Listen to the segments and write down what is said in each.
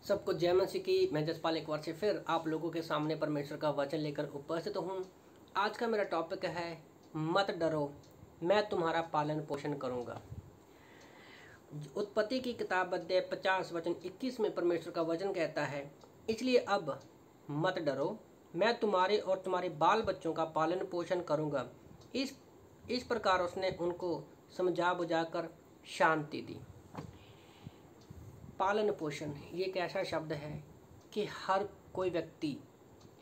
सबको जय मसीह की। मैं जसपाल एक बार से फिर आप लोगों के सामने परमेश्वर का वचन लेकर उपस्थित हूँ। आज का मेरा टॉपिक है मत डरो, मैं तुम्हारा पालन पोषण करूँगा। उत्पत्ति की किताब अध्याय 50 वचन 21 में परमेश्वर का वचन कहता है, इसलिए अब मत डरो, मैं तुम्हारे और तुम्हारे बाल बच्चों का पालन पोषण करूँगा। इस प्रकार उसने उनको समझा बुझाकर शांति दी। पालन पोषण ये एक ऐसा शब्द है कि हर कोई व्यक्ति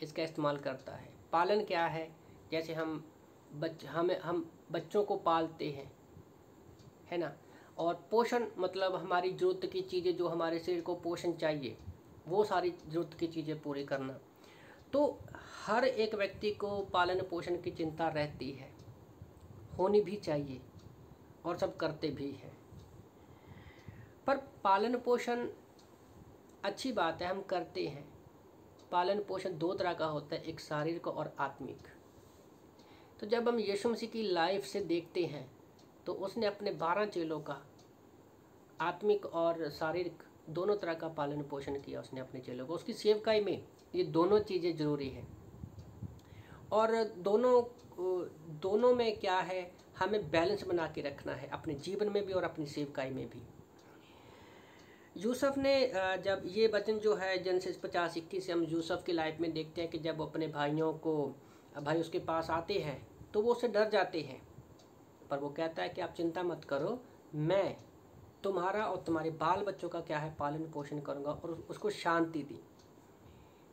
इसका इस्तेमाल करता है। पालन क्या है? जैसे हम बच्चों को पालते हैं, है ना। और पोषण मतलब हमारी ज़रूरत की चीज़ें, जो हमारे शरीर को पोषण चाहिए, वो सारी ज़रूरत की चीज़ें पूरी करना। तो हर एक व्यक्ति को पालन पोषण की चिंता रहती है, होनी भी चाहिए और सब करते भी हैं। पर पालन पोषण अच्छी बात है, हम करते हैं। पालन पोषण दो तरह का होता है, एक शारीरिक और आत्मिक। तो जब हम यीशु मसीह की लाइफ से देखते हैं तो उसने अपने 12 चेलों का आत्मिक और शारीरिक दोनों तरह का पालन पोषण किया। उसने अपने चेलों को, उसकी सेवकाई में ये दोनों चीज़ें ज़रूरी हैं। और दोनों में क्या है, हमें बैलेंस बना के रखना है, अपने जीवन में भी और अपनी सेवकाई में भी। यूसुफ ने जब ये वचन जो है जेनेसिस 50-21 से हम यूसुफ की लाइफ में देखते हैं कि जब अपने भाई उसके पास आते हैं तो वो उससे डर जाते हैं, पर वो कहता है कि आप चिंता मत करो, मैं तुम्हारा और तुम्हारे बाल बच्चों का क्या है पालन पोषण करूँगा, और उसको शांति दी।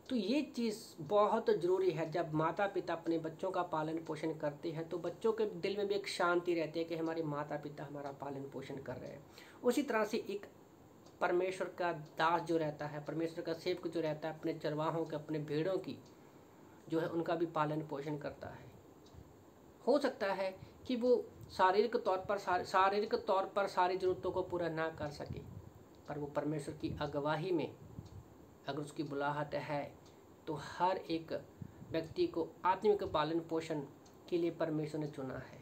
तो ये चीज़ बहुत ज़रूरी है। जब माता पिता अपने बच्चों का पालन पोषण करते हैं तो बच्चों के दिल में भी एक शांति रहती है कि हमारे माता पिता हमारा पालन पोषण कर रहे हैं। उसी तरह से एक परमेश्वर का दास जो रहता है, परमेश्वर का सेवक जो रहता है, अपने चरवाहों के, अपने भेड़ों की जो है उनका भी पालन पोषण करता है। हो सकता है कि वो शारीरिक तौर पर सारी ज़रूरतों को पूरा ना कर सके, पर वो परमेश्वर की अगुवाई में अगर उसकी बुलाहट है तो हर एक व्यक्ति को आत्मिक पालन पोषण के लिए परमेश्वर ने चुना है।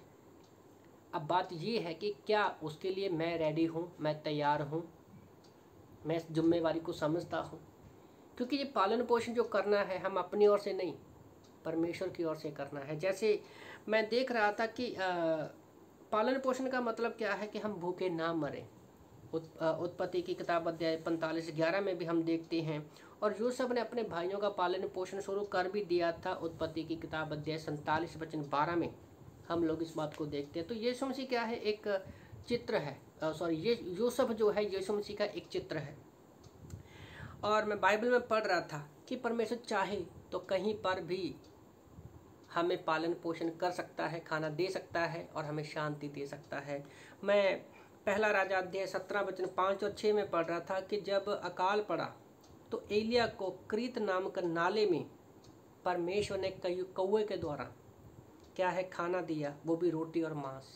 अब बात ये है कि क्या उसके लिए मैं रेडी हूँ, मैं तैयार हूँ, मैं इस जिम्मेवारी को समझता हूँ। क्योंकि ये पालन पोषण जो करना है हम अपनी ओर से नहीं, परमेश्वर की ओर से करना है। जैसे मैं देख रहा था कि पालन पोषण का मतलब क्या है कि हम भूखे ना मरें। उत्पत्ति की किताब अध्याय 45-11 में भी हम देखते हैं। और यूसुफ ने अपने भाइयों का पालन पोषण शुरू कर भी दिया था। उत्पत्ति की किताब अध्याय 47 वचन 12 में हम लोग इस बात को देखते हैं। तो यीशु मसीह क्या है, एक चित्र है, ये यूसुफ जो है यीशु मसीह का एक चित्र है। और मैं बाइबल में पढ़ रहा था कि परमेश्वर चाहे तो कहीं पर भी हमें पालन पोषण कर सकता है, खाना दे सकता है और हमें शांति दे सकता है। मैं पहला राजा अध्याय 17 वचन 5 और 6 में पढ़ रहा था कि जब अकाल पड़ा तो एलिया को क्रीत नामक नाले में परमेश्वर ने कौवे के द्वारा क्या है खाना दिया, वो भी रोटी और मांस।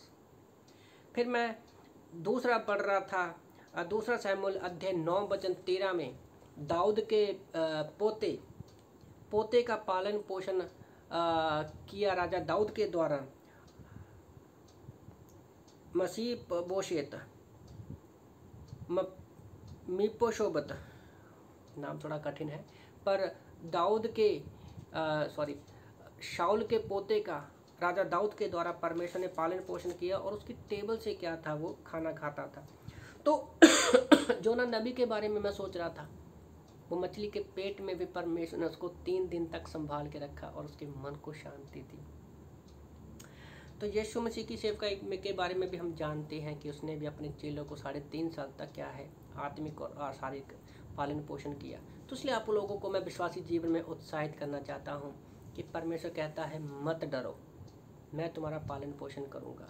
फिर मैं दूसरा पढ़ रहा था, दूसरा शमूएल अध्याय 9 वचन 13 में दाऊद के पोते का पालन पोषण किया राजा दाऊद के द्वारा। मसीबोशेत मीपोशोबत, नाम थोड़ा कठिन है, पर शाऊल के पोते का राजा दाऊद के द्वारा परमेश्वर ने पालन पोषण किया और उसकी टेबल से क्या था, वो खाना खाता था। तो जोना नबी के बारे में मैं सोच रहा था, वो मछली के पेट में भी परमेश्वर ने उसको 3 दिन तक संभाल के रखा और उसके मन को शांति दी। तो यीशु मसीह की सेवकाई के बारे में भी हम जानते हैं कि उसने भी अपने चेलों को 3.5 साल तक क्या है आत्मिक और शारीरिक पालन पोषण किया। तो इसलिए आप लोगों को मैं विश्वासी जीवन में उत्साहित करना चाहता हूँ कि परमेश्वर कहता है मत डरो, मैं तुम्हारा पालन पोषण करूँगा।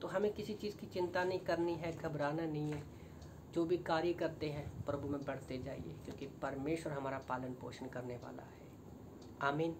तो हमें किसी चीज़ की चिंता नहीं करनी है, घबराना नहीं है। जो भी कार्य करते हैं प्रभु में बढ़ते जाइए, क्योंकि परमेश्वर हमारा पालन पोषण करने वाला है। आमीन।